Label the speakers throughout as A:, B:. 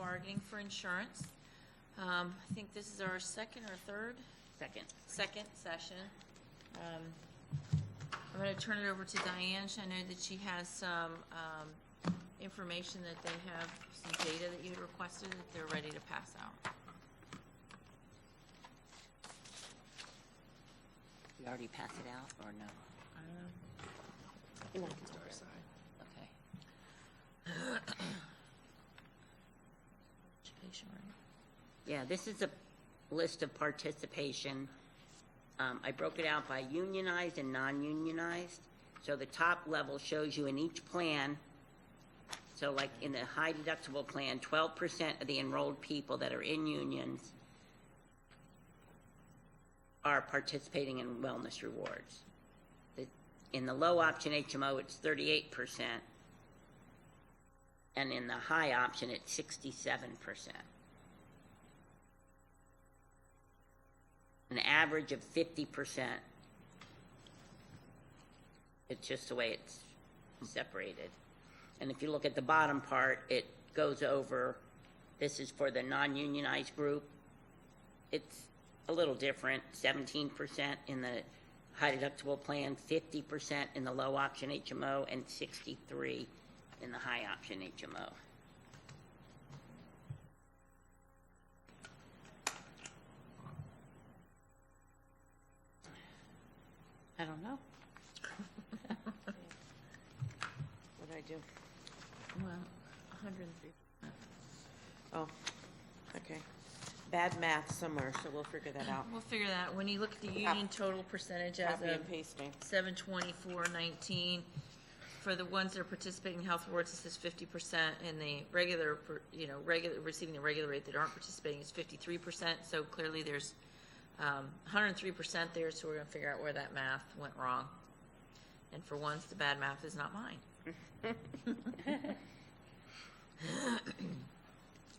A: bargaining for insurance. I think this is our second or third? Second session. I'm going to turn it over to Diane. I know that she has some information that they have, some data that you had requested that they're ready to pass out.
B: You already passed it out, or no?
A: Okay. Education, right?
B: Yeah, this is a list of participation. I broke it out by unionized and non-unionized. So the top level shows you in each plan. So like in the high deductible plan, 12% of the enrolled people that are in unions are participating in wellness rewards. In the low option HMO, it's 38%. And in the high option, it's 67%. An average of 50%. It's just the way it's separated. And if you look at the bottom part, it goes over, this is for the non-unionized group. It's a little different, 17% in the high deductible plan, 50% in the low option HMO, and 63% in the high option HMO. I don't know.
C: What did I do?
A: Well, 103.
C: Oh, okay. Bad math somewhere, so we'll figure that out.
A: We'll figure that out. When you look at the union total percentage as
C: Copy
A: of
C: and pasting.
A: 7/24/19, for the ones that are participating in health rewards, it says 50%, and the regular, receiving the regular rate that aren't participating is 53%. So clearly there's 103% there, so we're going to figure out where that math went wrong. And for once, the bad math is not mine.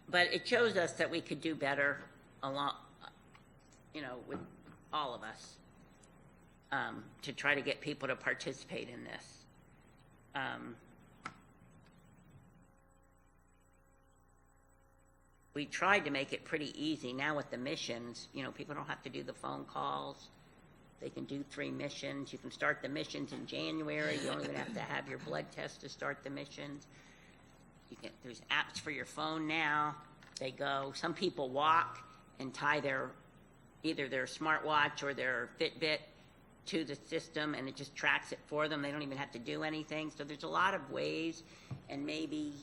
B: But it shows us that we could do better with all of us, to try to get people to participate in this. We tried to make it pretty easy. Now with the missions, people don't have to do the phone calls. They can do 3 missions. You can start the missions in January. You don't even have to have your blood test to start the missions. There's apps for your phone now. Some people walk and tie either their smartwatch or their Fitbit to the system, and it just tracks it for them. They don't even have to do anything. So there's a lot of ways, and maybe,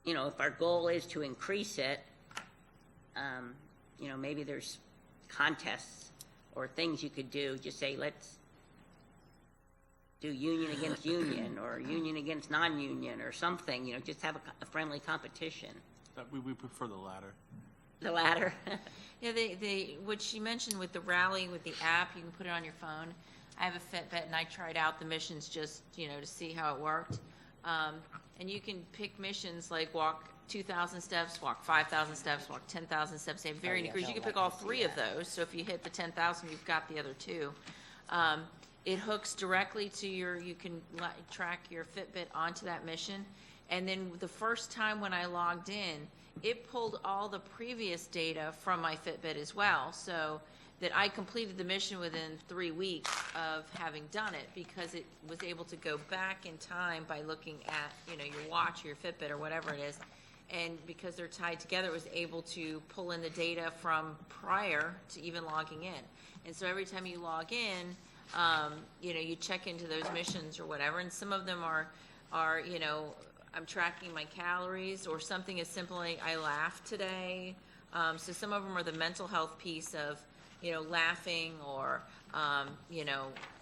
B: if our goal is to increase it, maybe there's contests or things you could do. Just say, let's do union against union or union against non-union or something, just have a friendly competition.
D: We prefer the latter.
B: The latter?
A: Yeah, what she mentioned with the rally, with the app, you can put it on your phone. I have a Fitbit, and I tried out the missions just, to see how it worked. And you can pick missions like walk 2,000 steps, walk 5,000 steps, walk 10,000 steps. They have varying degrees. You can pick all 3 of those. So if you hit the 10,000, you've got the other 2. It hooks directly to you can track your Fitbit onto that mission. And then the first time when I logged in, it pulled all the previous data from my Fitbit as well, so that I completed the mission within 3 weeks of having done it, because it was able to go back in time by looking at, your watch or your Fitbit or whatever it is. And because they're tied together, it was able to pull in the data from prior to even logging in. And so every time you log in, you check into those missions or whatever, and some of them are I'm tracking my calories, or something as simple as I laughed today. So some of them are the mental health piece of, laughing or,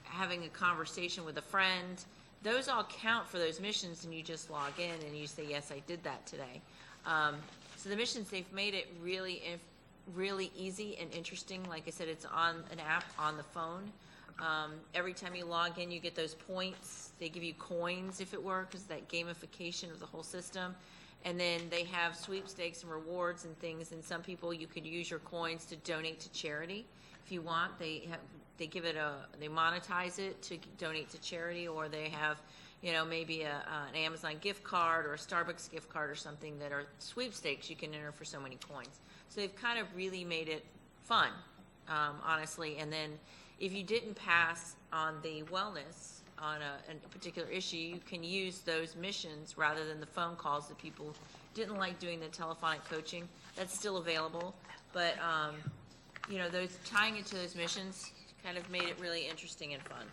A: having a conversation with a friend. Those all count for those missions, and you just log in and you say, yes, I did that today. So the missions, they've made it really easy and interesting. Like I said, it's on an app on the phone. Every time you log in, you get those points. They give you coins, if it were, because that gamification of the whole system. And then they have sweepstakes and rewards and things. And some people, you could use your coins to donate to charity if you want. They monetize it to donate to charity, or they have, you know, maybe an Amazon gift card or a Starbucks gift card or something that are sweepstakes you can enter for so many coins. So they've kind of really made it fun, honestly. And then if you didn't pass on the wellness on a particular issue, you can use those missions rather than the phone calls that people didn't like doing the telephonic coaching. That's still available. But, you know, those tying it to those missions kind of made it really interesting and fun.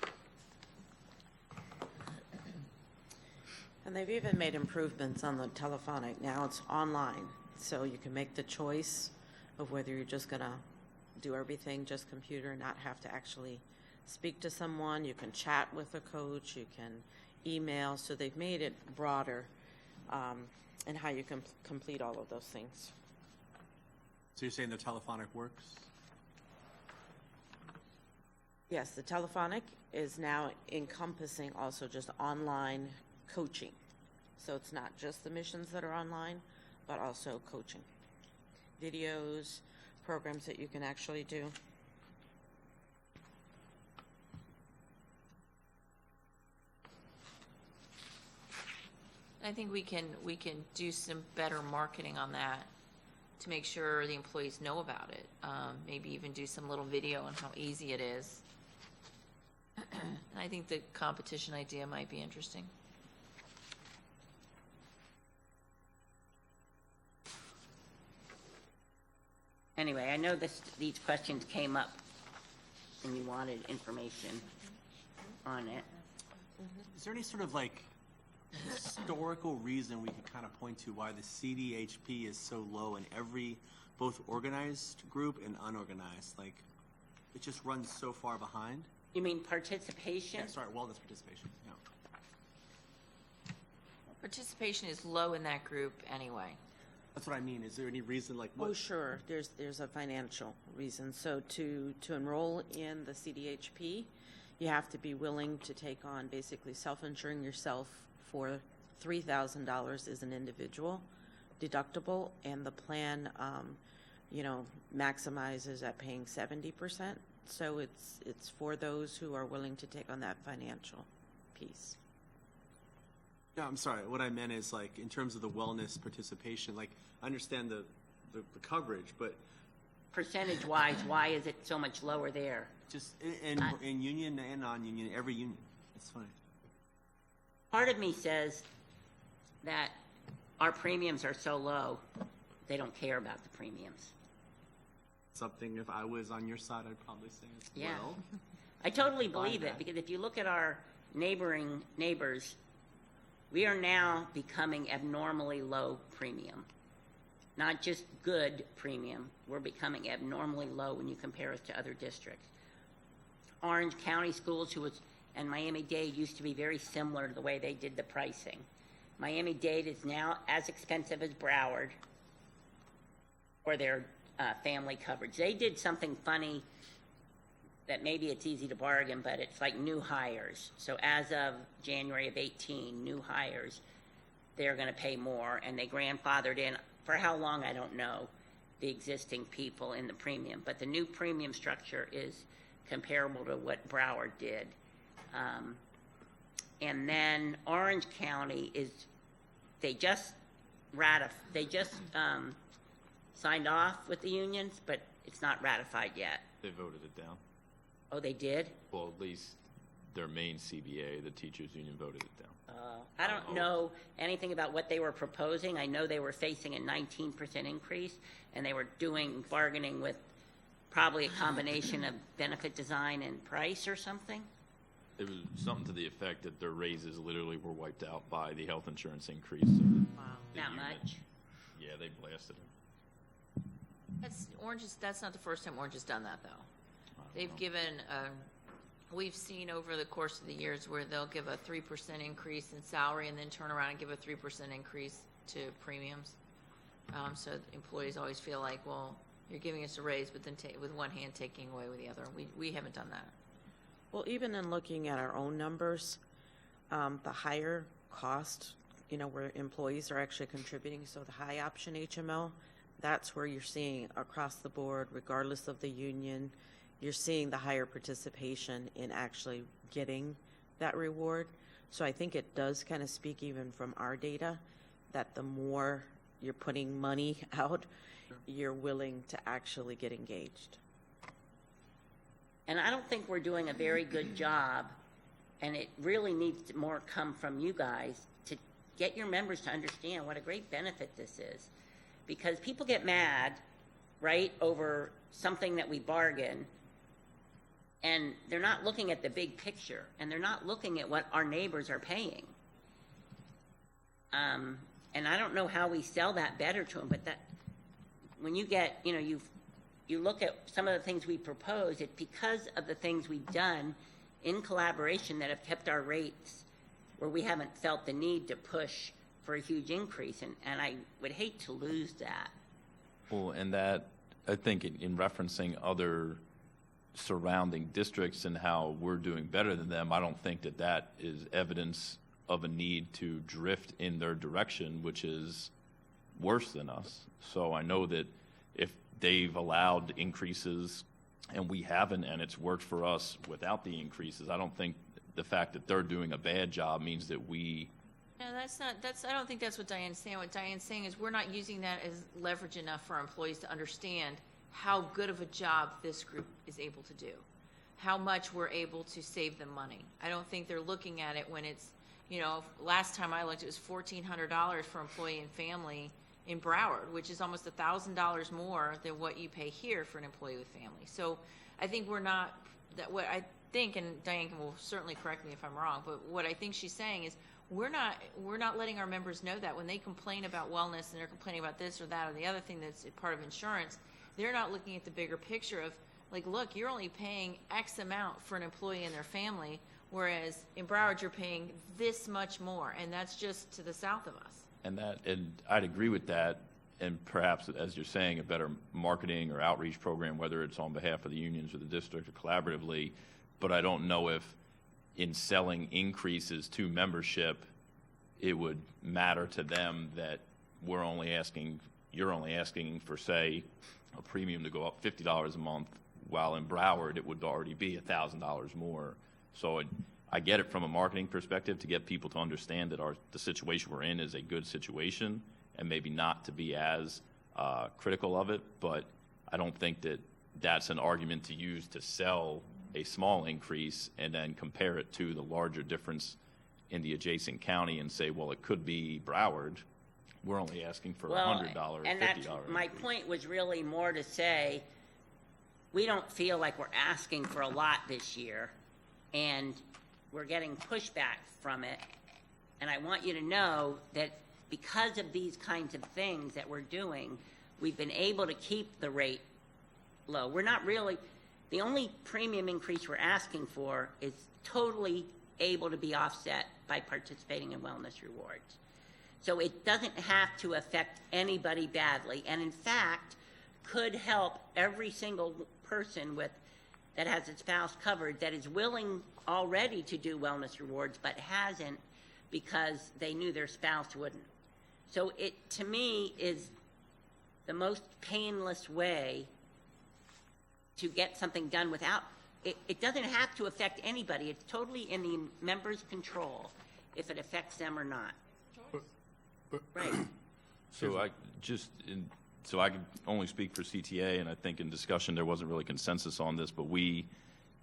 C: And they've even made improvements on the telephonic. Now it's online, so you can make the choice of whether you're just gonna do everything just computer, not have to actually speak to someone. You can chat with a coach, you can email, so they've made it broader in how you can complete all of those things.
D: So you're saying the telephonic works?
C: Yes, the telephonic is now encompassing also just online coaching. So it's not just the missions that are online, but also coaching. Videos, programs that you can actually do.
A: I think we can do some better marketing on that to make sure the employees know about it. Maybe even do some little video on how easy it is. And I think the competition idea might be interesting.
B: Anyway, I know these questions came up and you wanted information on it.
D: Is there any sort of like historical reason we could kind of point to why the CDHP is so low in every, both organized group and unorganized? Like, it just runs so far behind?
B: You mean participation?
D: Yeah, sorry, wellness participation, yeah.
A: Participation is low in that group anyway.
D: That's what I mean. Is there any reason, like, what?
C: Oh, sure. There's a financial reason. So to enroll in the CDHP, you have to be willing to take on basically self-insuring yourself for $3,000 as an individual deductible, and the plan, maximizes at paying 70%. So it's for those who are willing to take on that financial piece.
D: Yeah, I'm sorry. What I meant is, like, in terms of the wellness participation, like, I understand the coverage, but
B: Percentage-wise, why is it so much lower there?
D: just in union and non-union, every union, it's fine.
B: Part of me says that our premiums are so low, they don't care about the premiums.
D: Something, if I was on your side, I'd probably say as
B: Yeah.
D: well.
B: I totally believe
D: that.
B: it, because if you look at our neighbors, we are now becoming abnormally low premium. Not just good premium, we're becoming abnormally low when you compare us to other districts. Orange County Schools and Miami-Dade used to be very similar to the way they did the pricing. Miami-Dade is now as expensive as Broward for their family coverage. They did something funny that maybe it's easy to bargain, but it's like new hires. So as of January of 18, new hires, they're going to pay more, and they grandfathered in, for how long, I don't know, the existing people in the premium. But the new premium structure is comparable to what Broward did. And then Orange County they just signed off with the unions, but it's not ratified yet.
E: They voted it down.
B: Oh, they did?
E: Well, at least their main CBA, the teachers union, voted it down.
B: I don't know anything about what they were proposing. I know they were facing a 19% increase, and they were bargaining with probably a combination of benefit design and price or something.
E: It was something to the effect that their raises literally were wiped out by the health insurance increase. So
A: Wow.
B: Not much.
E: Yeah, they blasted it.
A: That's not the first time Orange has done that, though. They've given, we've seen over the course of the years where they'll give a 3% increase in salary and then turn around and give a 3% increase to premiums. So employees always feel like, well, you're giving us a raise, but then with one hand taking away with the other. We haven't done that.
C: Well, even in looking at our own numbers, the higher cost, where employees are actually contributing, so the high option HMO, that's where you're seeing across the board, regardless of the union, you're seeing the higher participation in actually getting that reward. So I think it does kind of speak even from our data that the more you're putting money out, you're willing to actually get engaged.
B: And I don't think we're doing a very good job, and it really needs to more come from you guys to get your members to understand what a great benefit this is. Because people get mad, right, over something that we bargain, and they're not looking at the big picture, and they're not looking at what our neighbors are paying. And I don't know how we sell that better to them, but that when you get, you look at some of the things we propose, it's because of the things we've done in collaboration that have kept our rates where we haven't felt the need to push for a huge increase, and I would hate to lose that.
E: Well, and that, I think in referencing other surrounding districts and how we're doing better than them, I don't think that is evidence of a need to drift in their direction, which is worse than us. So I know that if they've allowed increases and we haven't, and it's worked for us without the increases, I don't think the fact that they're doing a bad job means that we...
A: No, I don't think that's what Diane's saying. What Diane's saying is we're not using that as leverage enough for our employees to understand how good of a job this group is able to do, how much we're able to save them money. I don't think they're looking at it when it's, last time I looked, it was $1,400 for employee and family in Broward, which is almost $1,000 more than what you pay here for an employee with family. So I think we're not, that what I think, and Diane will certainly correct me if I'm wrong, but what I think she's saying is we're not letting our members know that when they complain about wellness and they're complaining about this or that or the other thing that's part of insurance, they're not looking at the bigger picture of, like, look, you're only paying X amount for an employee and their family, whereas in Broward you're paying this much more, and that's just to the south of us.
E: And I'd agree with that, and perhaps, as you're saying, a better marketing or outreach program, whether it's on behalf of the unions or the district or collaboratively, but I don't know if in selling increases to membership, it would matter to them that you're only asking for, say, a premium to go up $50 a month, while in Broward it would already be $1,000 more. So I get it from a marketing perspective to get people to understand that the situation we're in is a good situation and maybe not to be as critical of it, but I don't think that that's an argument to use to sell a small increase and then compare it to the larger difference in the adjacent county and say, well, it could be Broward. We're only asking for $100, $50.
B: And that's my point was really more to say we don't feel like we're asking for a lot this year, and we're getting pushback from it. And I want you to know that because of these kinds of things that we're doing, we've been able to keep the rate low. We're not really, the only premium increase we're asking for is totally able to be offset by participating in wellness rewards. So it doesn't have to affect anybody badly, and in fact, could help every single person that has a spouse covered that is willing already to do wellness rewards but hasn't because they knew their spouse wouldn't. So it, to me, is the most painless way to get something done without, it doesn't have to affect anybody. It's totally in the members' control if it affects them or not. Right.
E: So I can only speak for CTA, and I think in discussion there wasn't really consensus on this, but we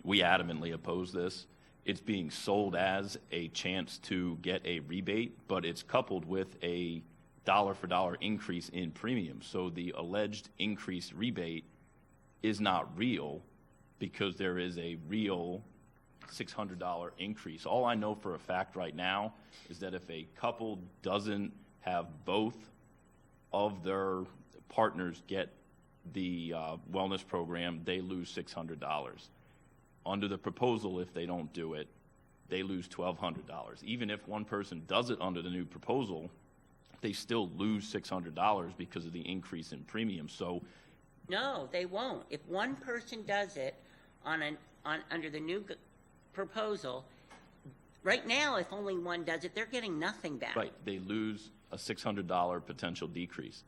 E: adamantly oppose this. It's being sold as a chance to get a rebate, but it's coupled with a dollar-for-dollar increase in premium. So the alleged increased rebate is not real because there is a real $600 increase. All I know for a fact right now is that if a couple doesn't have both of their partners get the wellness program, they lose $600. Under the proposal, if they don't do it, they lose $1,200. Even if one person does it under the new proposal, they still lose $600 because of the increase in premium. So,
B: no, they won't. If one person does it under the new proposal, right now, if only one does it, they're getting nothing back.
E: right, they lose a $600 potential decrease.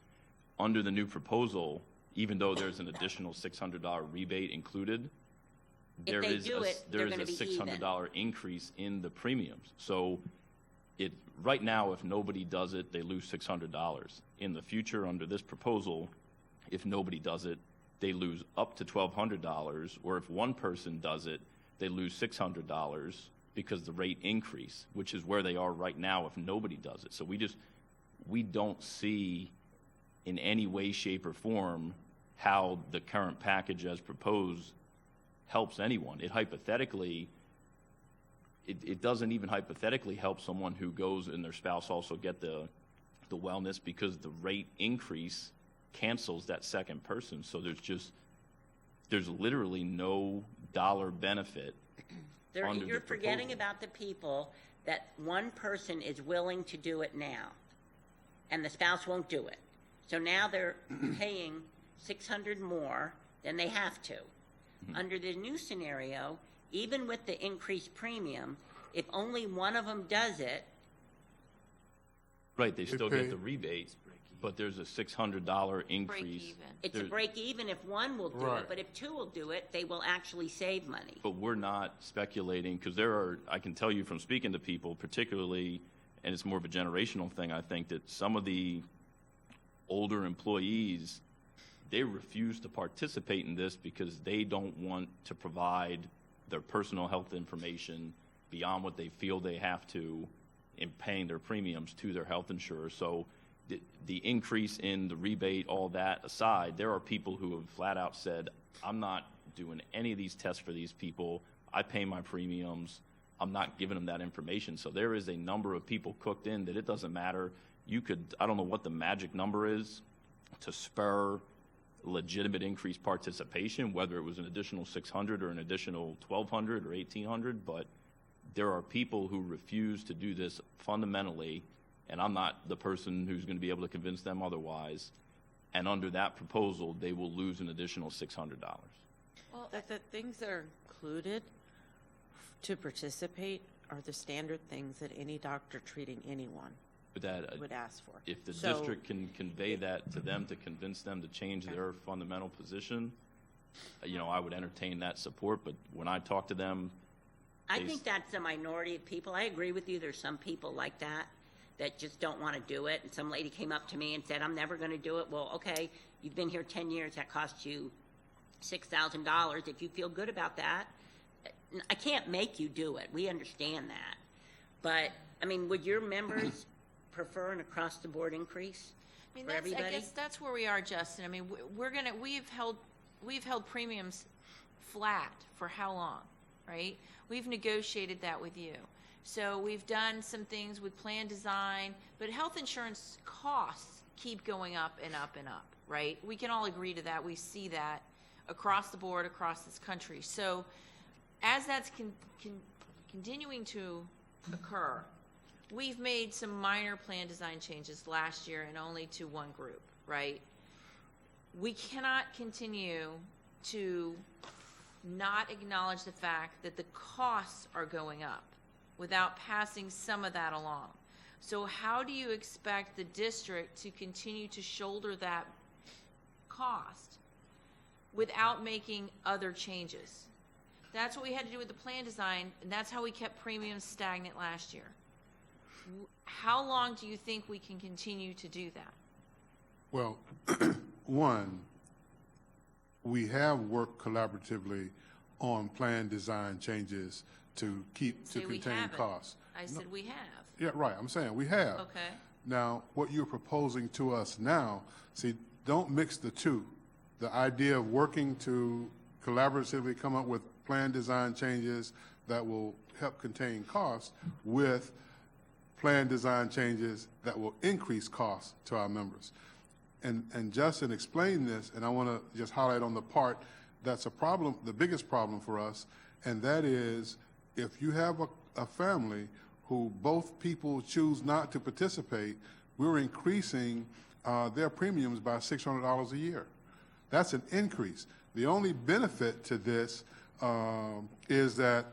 E: Under the new proposal, even though there's an additional $600 rebate included,
B: If they do it, they're gonna be even.
E: $600 increase in the premiums. So right now, if nobody does it, they lose $600. In the future, under this proposal, if nobody does it, they lose up to $1,200, or if one person does it, they lose $600 because the rate increase, which is where they are right now if nobody does it. So we don't see in any way, shape, or form how the current package as proposed helps anyone. It doesn't even hypothetically help someone who goes and their spouse also get the wellness, because the rate increase cancels that second person. So there's literally no dollar benefit. under
B: You're
E: the
B: forgetting
E: proposal.
B: about the people that one person is willing to do it now, and the spouse won't do it. So now they're paying $600 more than they have to. Under the new scenario, even with the increased premium, if only one of them does it,
E: Right, they still
F: pay-
E: get the rebate, but there's a $600 increase.
A: Break even.
B: it's a
E: There-
B: break even if one will do
F: Right.
B: it, but if two will do it, they will actually save money.
E: But we're not speculating, because I can tell you from speaking to people, particularly, and it's more of a generational thing, I think, that some of the older employees, they refuse to participate in this because they don't want to provide their personal health information beyond what they feel they have to in paying their premiums to their health insurer. So the increase in the rebate, all that aside, there are people who have flat out said, I'm not doing any of these tests for these people. I pay my premiums. I'm not giving them that information. So there is a number of people cooked in that it doesn't matter. I don't know what the magic number is to spur legitimate increased participation, whether it was an additional 600 or an additional 1,200 or 1,800, but there are people who refuse to do this fundamentally, and I'm not the person who's going to be able to convince them otherwise. And under that proposal, they will lose an additional $600.
A: Well,
C: The things that are included to participate are the standard things that any doctor treating anyone
E: But that,
C: would ask for.
E: if the
C: So-
E: district can convey that to them to convince them to change their fundamental position, I would entertain that support. But when I talk to them,
B: I
E: They-
B: think that's a minority of people. I agree with you. There's some people like that just don't want to do it. And some lady came up to me and said, I'm never going to do it. Well, okay, you've been here 10 years. That costs you $6,000. If you feel good about that, I can't make you do it. We understand that. But, I mean, would your members prefer an across-the-board increase
A: I mean,
B: for
A: I
B: everybody?
A: guess that's where we are, Justin. I mean, we've held premiums flat for how long, right? We've negotiated that with you. So we've done some things with plan design, but health insurance costs keep going up and up and up, right? We can all agree to that. We see that across the board, across this country. So as that's continuing to occur, we've made some minor plan design changes last year and only to one group, right? We cannot continue to not acknowledge the fact that the costs are going up without passing some of that along. So how do you expect the district to continue to shoulder that cost without making other changes? That's what we had to do with the plan design, and that's how we kept premiums stagnant last year. How long do you think we can continue to do that?
F: Well, one, we have worked collaboratively on plan design changes to
A: Say we
F: contain
A: haven't.
F: costs.
A: I said we have.
F: Yeah, right, I'm saying we have.
A: Okay.
F: Now, what you're proposing to us now, see, don't mix the two. The idea of working to collaboratively come up with plan design changes that will help contain costs with plan design changes that will increase costs to our members. And Justin explained this, and I want to just highlight on the part that's a problem, the biggest problem for us, and that is if you have a family who both people choose not to participate, we're increasing their premiums by $600 a year. That's an increase. The only benefit to this is that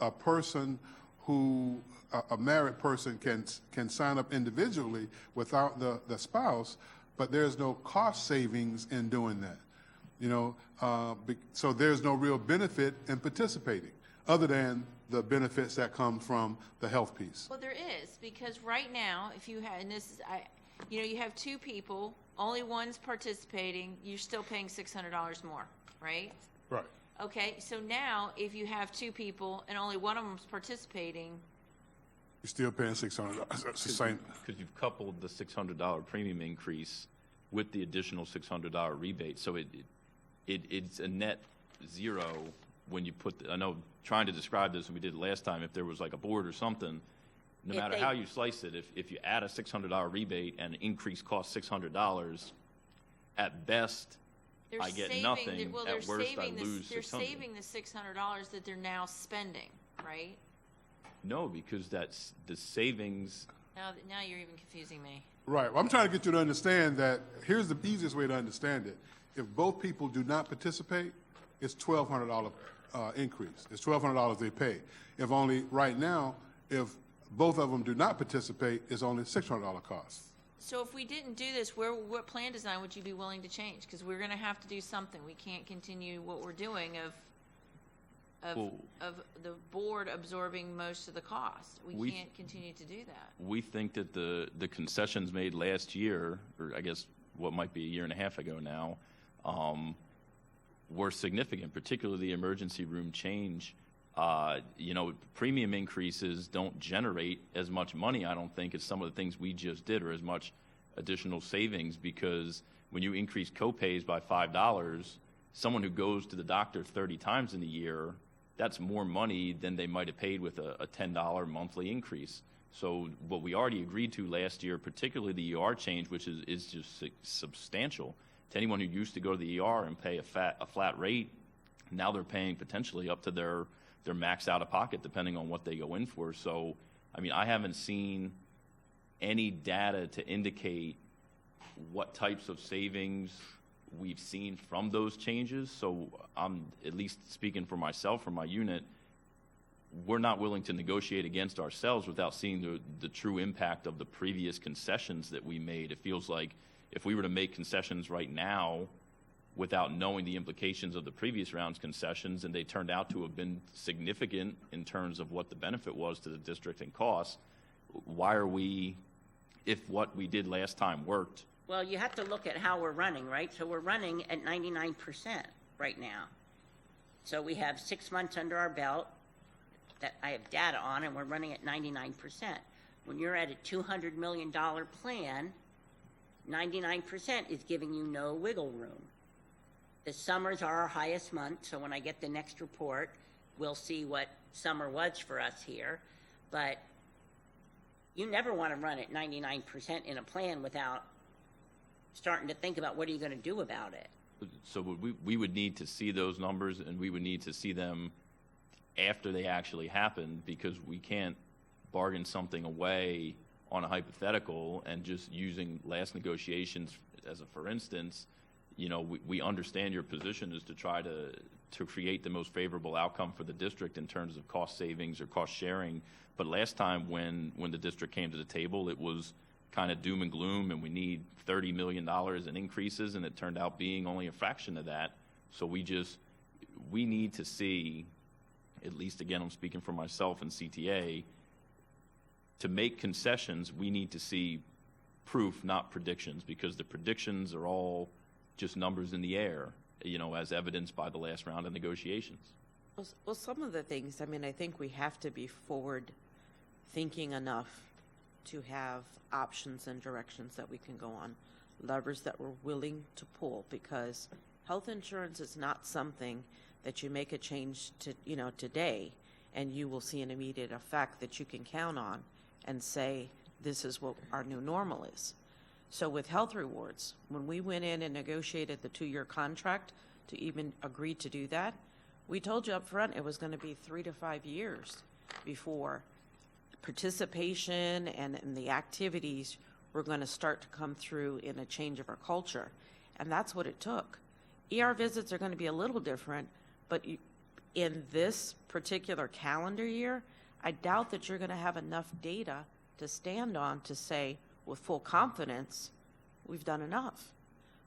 F: a person who, a married person can sign up individually without the spouse, but there's no cost savings in doing that. So there's no real benefit in participating, other than the benefits that come from the health piece.
A: Well, there is, because right now, if you had, and this is, you have two people, only one's participating, you're still paying $600 more, right?
F: Right.
A: Okay, so now, if you have two people and only one of them's participating,
F: You're still paying $600. It's the same.
E: Because you've coupled the $600 premium increase with the additional $600 rebate, so it's a net zero when you put, I know, trying to describe this, and we did it last time, if there was like a board or something, no
B: If
E: matter
B: they-
E: how you slice it, if you add a $600 rebate and increase cost $600, at best,
A: they're
E: I get
A: saving,
E: nothing.
A: well,
E: At
A: they're
E: worst, I
A: saving
E: lose
A: they're
E: $600.
A: saving the $600 that they're now spending, right?
E: No, because that's the savings.
A: Now you're even confusing me.
F: Right. Well, I'm trying to get you to understand that here's the easiest way to understand it. If both people do not participate, it's $1,200 increase. It's $1,200 they pay. If only, right now, if both of them do not participate, it's only $600 cost.
A: So if we didn't do this, what plan design would you be willing to change? Because we're going to have to do something. We can't continue what we're doing of the board absorbing most of the cost. We can't continue to do that.
E: We think that the concessions made last year, or I guess what might be a year and a half ago now, were significant, particularly the emergency room change. Premium increases don't generate as much money, I don't think, as some of the things we just did, or as much additional savings, because when you increase copays by $5, someone who goes to the doctor 30 times in a year, that's more money than they might have paid with a $10 monthly increase. So what we already agreed to last year, particularly the ER change, which is just substantial. To anyone who used to go to the ER and pay a flat rate, now they're paying potentially up to their max out of pocket, depending on what they go in for. So, I mean, I haven't seen any data to indicate what types of savings we've seen from those changes. So I'm at least speaking for myself, for my unit, we're not willing to negotiate against ourselves without seeing the true impact of the previous concessions that we made. It feels like if we were to make concessions right now without knowing the implications of the previous round's concessions, and they turned out to have been significant in terms of what the benefit was to the district and costs, why are we, if what we did last time worked?
B: Well, you have to look at how we're running, right? So we're running at 99% right now. So we have 6 months under our belt that I have data on, and we're running at 99%. When you're at a $200 million plan, 99% is giving you no wiggle room. The summers are our highest month, so when I get the next report, we'll see what summer was for us here. But you never want to run at 99% in a plan without starting to think about what are you going to do about it.
E: So we would need to see those numbers, and we would need to see them after they actually happen, because we can't bargain something away on a hypothetical and just using last negotiations as a for instance. We understand your position is to try to create the most favorable outcome for the district in terms of cost savings or cost sharing. But last time when the district came to the table, it was kind of doom and gloom, and we need $30 million in increases, and it turned out being only a fraction of that. So we need to see, at least again, I'm speaking for myself and CTA, to make concessions, we need to see proof, not predictions, because the predictions are all just numbers in the air, as evidenced by the last round of negotiations.
C: Well, some of the things, I think we have to be forward-thinking enough to have options and directions that we can go on, levers that we're willing to pull, because health insurance is not something that you make a change to, today, and you will see an immediate effect that you can count on and say, this is what our new normal is. So with health rewards, when we went in and negotiated the 2-year contract to even agree to do that, we told you up front it was going to be 3 to 5 years before participation and the activities were going to start to come through in a change of our culture. And that's what it took. ER visits are going to be a little different, but in this particular calendar year, I doubt that you're going to have enough data to stand on to say with full confidence, we've done enough.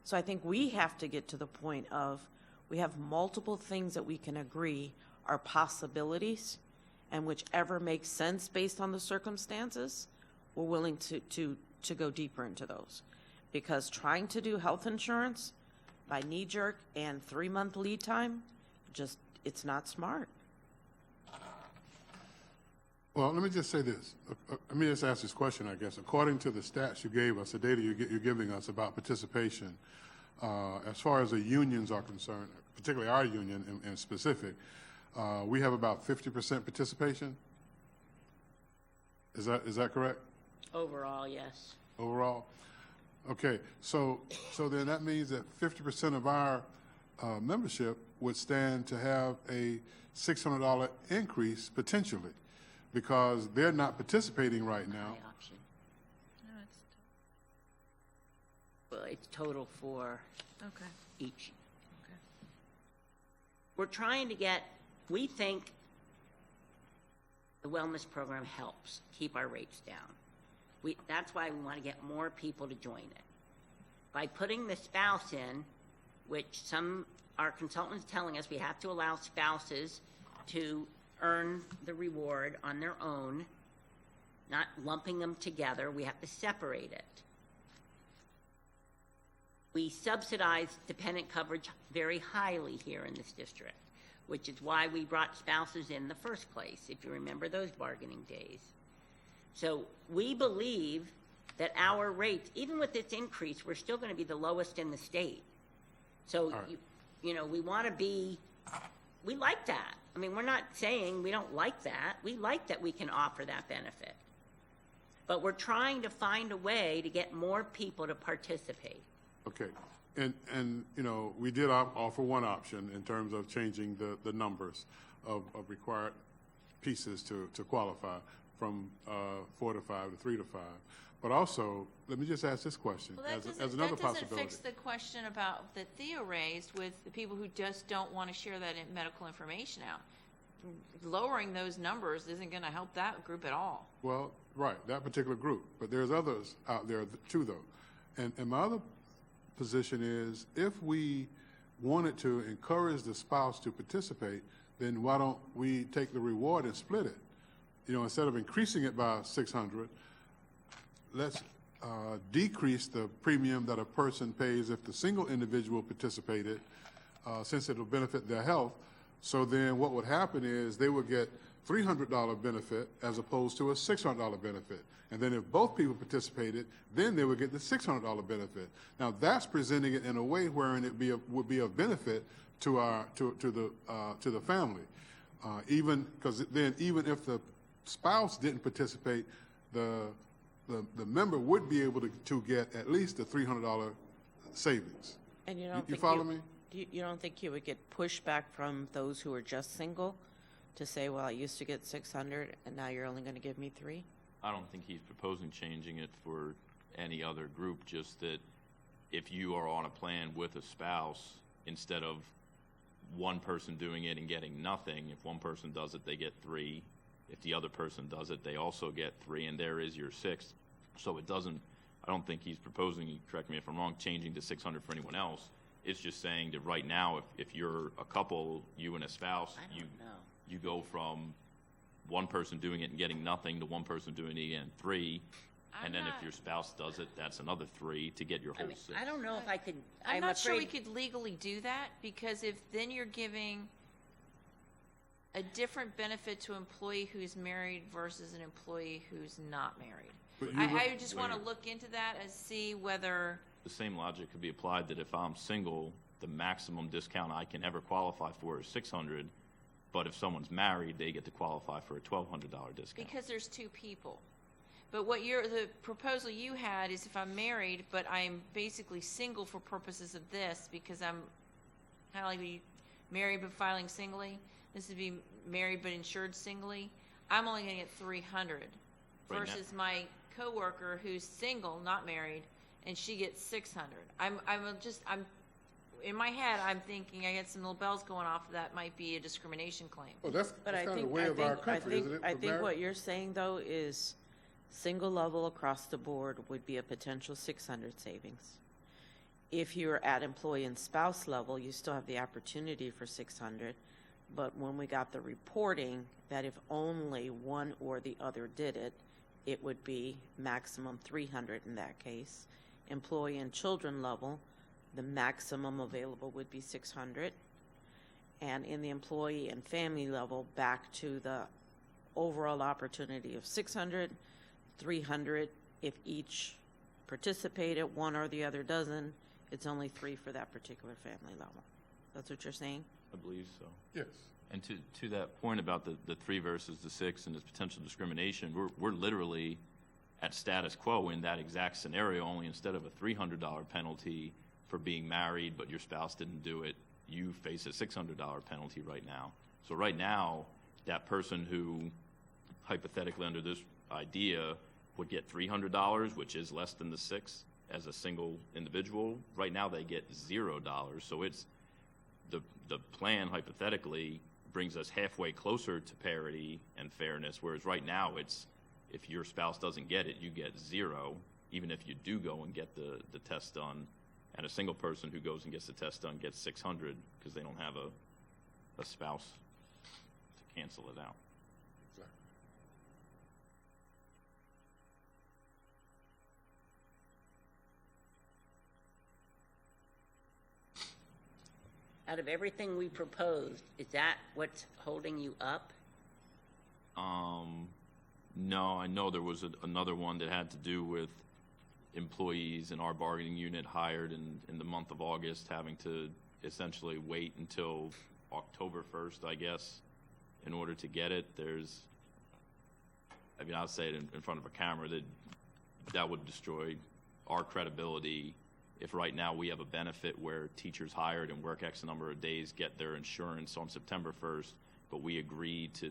C: So I think we have to get to the point of, we have multiple things that we can agree are possibilities, and whichever makes sense based on the circumstances, we're willing to go deeper into those. Because trying to do health insurance by knee-jerk and 3-month lead time, just, it's not smart.
F: Well, let me just say this. Let me just ask this question, I guess. According to the stats you gave us, the data you're giving us about participation, as far as the unions are concerned, particularly our union in specific, we have about 50% participation? Is that correct?
B: Overall, yes.
F: Overall? Okay, so then that means that 50% of our membership would stand to have a $600 increase potentially, because they're not participating right now.
B: My option. Well, it's total for
A: Okay.
B: each. We're trying to get, we think the wellness program helps keep our rates down. That's why we want to get more people to join it. By putting the spouse in, which our consultants telling us we have to allow spouses to earn the reward on their own, not lumping them together, we have to separate it. We subsidize dependent coverage very highly here in this district, which is why we brought spouses in the first place, if you remember those bargaining days. So we believe that our rates, even with this increase, we're still going to be the lowest in the state. So,
F: right.
B: you know, we want to be, we like that. I mean, we're not saying we don't like that. We like that we can offer that benefit. But we're trying to find a way to get more people to participate.
F: Okay, and you know, we did offer one option in terms of changing the numbers of required pieces to qualify from 4 to 5 to 3 to 5. But also, let me just ask this question
A: Well,
F: as another
A: that doesn't
F: possibility.
A: fix the question about that Theo raised with the people who just don't want to share that medical information out. Lowering those numbers isn't going to help that group at all.
F: Well, right, that particular group, but there's others out there too, though. And my other position is, if we wanted to encourage the spouse to participate, then why don't we take the reward and split it? You know, instead of increasing it by $600, let's decrease the premium that a person pays if the single individual participated, since it'll benefit their health. So then what would happen is they would get $300 benefit as opposed to a $600 benefit. And then if both people participated, then they would get the $600 benefit. Now that's presenting it in a way wherein it would be a benefit to the family. Even because then even if the spouse didn't participate, the member would be able to get at least a $300 savings.
C: And you don't
F: You
C: think
F: follow me?
C: You don't think you would get pushback from those who are just single to say, well, I used to get 600 and now you're only going to give me 3?
E: I don't think he's proposing changing it for any other group, just that if you are on a plan with a spouse, instead of one person doing it and getting nothing, if one person does it, they get 3. If the other person does it, they also get 3, and there is your 6th. So it doesn't, I don't think he's proposing, correct me if I'm wrong, changing to 600 for anyone else. It's just saying that right now, if you're a couple, you and a spouse,
B: I don't know.
E: you go from one person doing it and getting nothing to one person doing it and 3. And then if your spouse does it, that's another 3 to get your whole 6.
B: I don't know if I could.
A: I'm not sure we
B: afraid-
A: could legally do that, because if then you're giving a different benefit to an employee who's married versus an employee who's not married.
F: But you
A: I
F: would-
A: just want to look into that and see whether,
E: The same logic could be applied that if I'm single, the maximum discount I can ever qualify for is $600, but if someone's married, they get to qualify for a $1,200 discount.
A: because there's 2 people. But the proposal you had is if I'm married, but I'm basically single for purposes of this, because I'm kind of like be married but filing singly. This would be married but insured singly. I'm only going to get $300
E: Right now-
A: versus my coworker who's single, not married, and she gets $600. I'm in my head, I'm thinking I get some little bells going off. That might be a discrimination claim.
F: Well, that's
C: But I
F: kind of the
C: think,
F: way of our country, isn't it?
C: I
F: with
C: think
F: marriage?
C: what you're saying, though, is single level across the board would be a potential 600 savings. if you're at employee and spouse level, you still have the opportunity for 600. But when we got the reporting that if only one or the other did it, it would be maximum 300 in that case. Employee and children level, the maximum available would be 600. And in the employee and family level, back to the overall opportunity of 600, 300 if each participated, one or the other doesn't, it's only 3 for that particular family level. That's what you're saying?
E: I believe so.
F: Yes.
E: And to that point about the 3 versus the 6 and this potential discrimination, we're literally at status quo in that exact scenario, only instead of a $300 penalty for being married but your spouse didn't do it, you face a $600 penalty right now. So right now, that person who, hypothetically under this idea, would get $300, which is less than the 6 as a single individual, right now they get $0. So it's the plan, hypothetically, brings us halfway closer to parity and fairness, whereas right now it's if your spouse doesn't get it, you get 0, even if you do go and get the test done. And a single person who goes and gets the test done gets 600 because they don't have a spouse to cancel it out.
B: Out of everything we proposed, is that what's holding you up?
E: No, I know there was another one that had to do with employees in our bargaining unit hired in the month of August having to essentially wait until October 1st, I guess, in order to get it. I'll say it in front of a camera, that would destroy our credibility if right now we have a benefit where teachers hired and work X number of days get their insurance on September 1st, but we agreed to,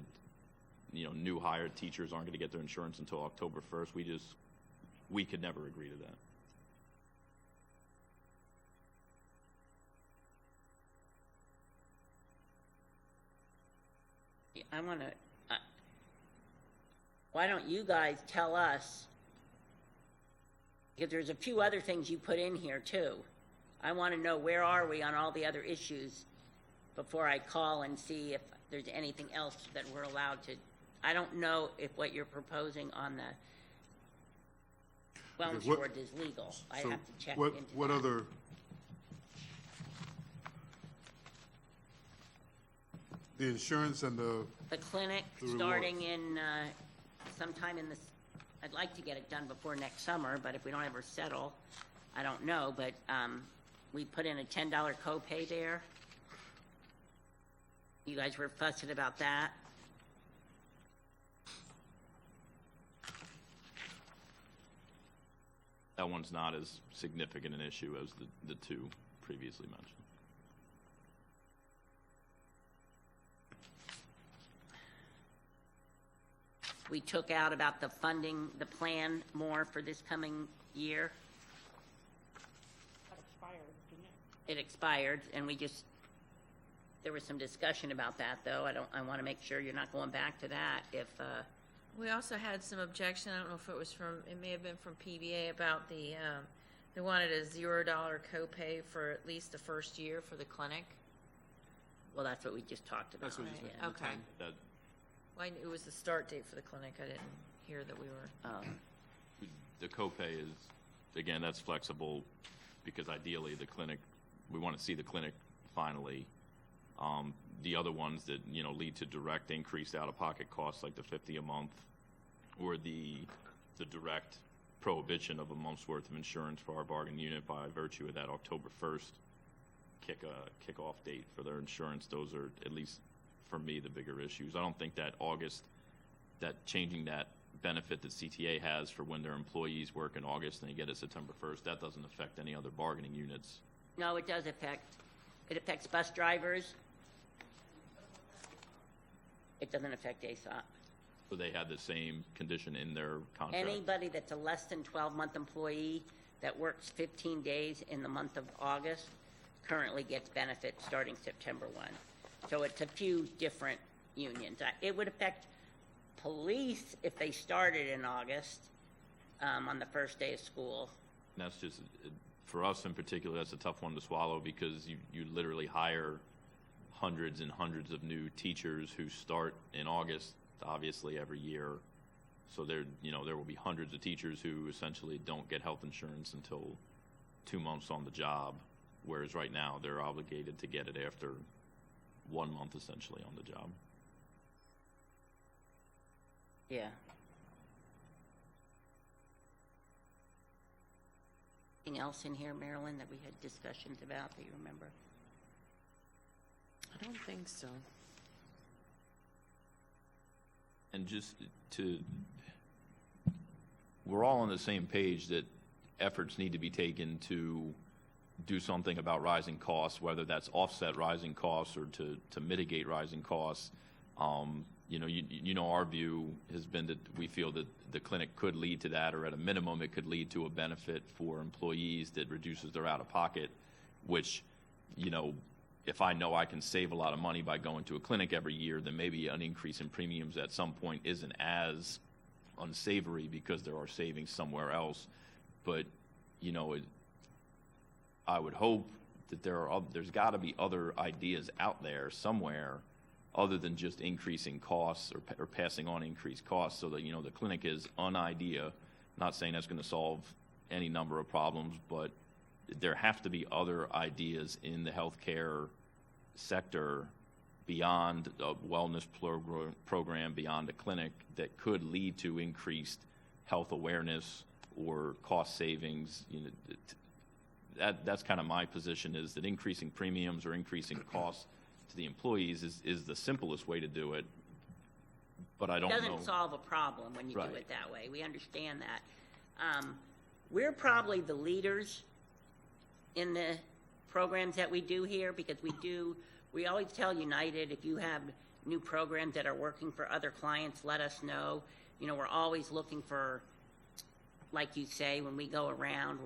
E: new hired teachers aren't going to get their insurance until October 1st. We could never agree to that.
B: I want to, why don't you guys tell us, because there's a few other things you put in here too. I want to know where are we on all the other issues before I call and see if there's anything else that we're allowed to. I don't know if what you're proposing on the wellness
F: what-
B: board is legal. I
F: So
B: have to check
F: what,
B: into
F: what
B: that.
F: other, the insurance and the
B: clinic
F: The rewards.
B: starting in sometime in this, I'd like to get it done before next summer, but if we don't ever settle, I don't know, but we put in a $10 copay there. You guys were fussing about that.
E: That one's not as significant an issue as the 2 previously mentioned.
B: We took out about the funding, the plan more for this coming year.
G: That expired, didn't it?
B: It expired, and there was some discussion about that, though. I want to make sure you're not going back to that if,
A: We also had some objection, I don't know if it may have been from PBA about they wanted a $0 copay for at least the first year for the clinic.
B: well, that's what we just talked about.
D: That's what we just
A: Right,
D: mentioned.
A: okay.
E: That
A: Well, it was the start date for the clinic, I didn't hear that we were.
E: the copay is, again, that's flexible because ideally we want to see the clinic finally. The other ones that, lead to direct increased out-of-pocket costs like the $50 a month or the direct prohibition of a month's worth of insurance for our bargain unit by virtue of that October 1st kickoff date for their insurance. Those are, at least for me, the bigger issues. I don't think that changing that benefit that CTA has for when their employees work in August and they get it September 1st, that doesn't affect any other bargaining units.
B: No, it does it affects bus drivers. It doesn't affect ASOP.
E: So they had the same condition in their contract.
B: Anybody that's a less than 12-month employee that works 15 days in the month of August currently gets benefits starting September 1. So it's a few different unions. It would affect police if they started in August on the first day of school.
E: And that's just for us in particular, that's a tough one to swallow because you literally hire hundreds and hundreds of new teachers who start in August, obviously every year. So there will be hundreds of teachers who essentially don't get health insurance until 2 months on the job, whereas right now they're obligated to get it after 1 month essentially on the job.
B: Yeah. Anything else in here, Marilyn, that we had discussions about that you remember?
C: I don't think so.
E: And just we're all on the same page that efforts need to be taken to do something about rising costs, whether that's offset rising costs or to mitigate rising costs. Our view has been that we feel that the clinic could lead to that, or at a minimum, it could lead to a benefit for employees that reduces their out-of-pocket, which, if I know I can save a lot of money by going to a clinic every year, then maybe an increase in premiums at some point isn't as unsavory because there are savings somewhere else. But, I would hope that there's got to be other ideas out there somewhere other than just increasing costs or passing on increased costs, so that, the clinic is an idea. Not saying that's going to solve any number of problems, but there have to be other ideas in the healthcare sector beyond a wellness program, beyond a clinic, that could lead to increased health awareness or cost savings. That's kind of my position, is that increasing premiums or increasing costs to the employees is the simplest way to do it. But I don't know.
B: It doesn't solve a problem when you
E: Right.
B: do it that way. We understand that. We're probably the leaders in the programs that we do here, because we always tell United, if you have new programs that are working for other clients, let us know. We're always looking for, like you say, when we go around.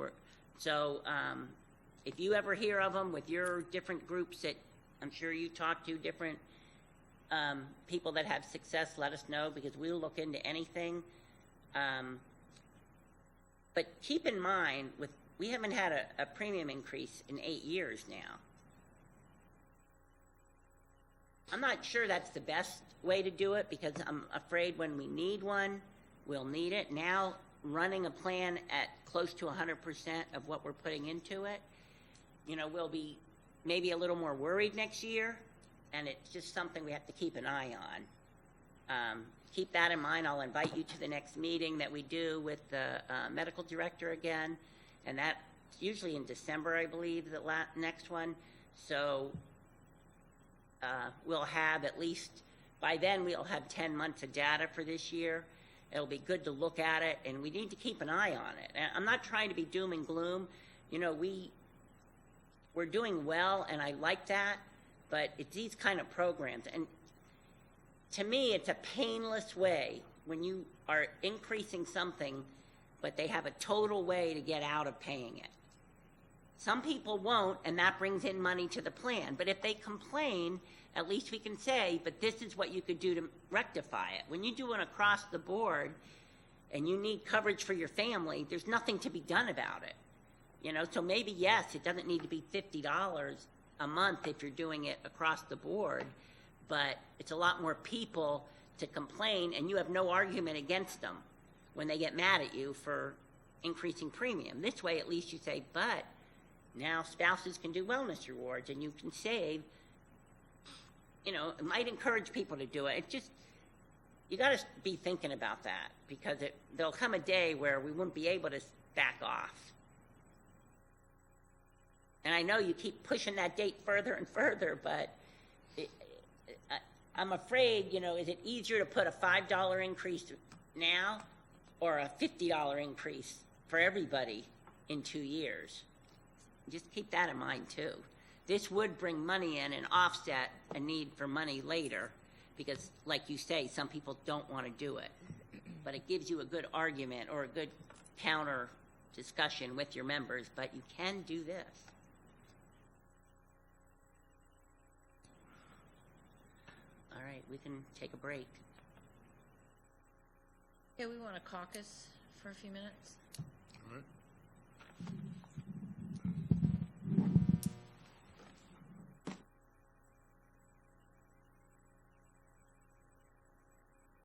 B: If you ever hear of them with your different groups that I'm sure you talk to, different people that have success, let us know, because we'll look into anything. But keep in mind, we haven't had a premium increase in 8 years now. I'm not sure that's the best way to do it, because I'm afraid when we need one, we'll need it. Now, running a plan at close to 100% of what we're putting into it, we'll be maybe a little more worried next year, and it's just something we have to keep an eye on. Keep that in mind. I'll invite you to the next meeting that we do with the medical director again, and that's usually in December, I believe, the next one. So we'll have at least, by then, we'll have 10 months of data for this year. It'll be good to look at it, and we need to keep an eye on it. And I'm not trying to be doom and gloom. We're doing well, and I like that, but it's these kind of programs. And to me, it's a painless way when you are increasing something, but they have a total way to get out of paying it. Some people won't, and that brings in money to the plan. But if they complain, at least we can say, but this is what you could do to rectify it. When you do an across the board and you need coverage for your family, there's nothing to be done about it. So maybe, yes, it doesn't need to be $50 a month if you're doing it across the board, but it's a lot more people to complain, and you have no argument against them when they get mad at you for increasing premium. This way, at least you say, but now spouses can do wellness rewards, and you can save. It might encourage people to do it. It's just, you got to be thinking about that, because there'll come a day where we won't be able to back off. And I know you keep pushing that date further and further, but I'm afraid, is it easier to put a $5 increase now or a $50 increase for everybody in 2 years? Just keep that in mind, too. This would bring money in and offset a need for money later, because, like you say, some people don't want to do it. But it gives you a good argument or a good counter discussion with your members, but you can do this. All right, we can take a break.
A: Yeah, we want to caucus for a few minutes.
F: All right.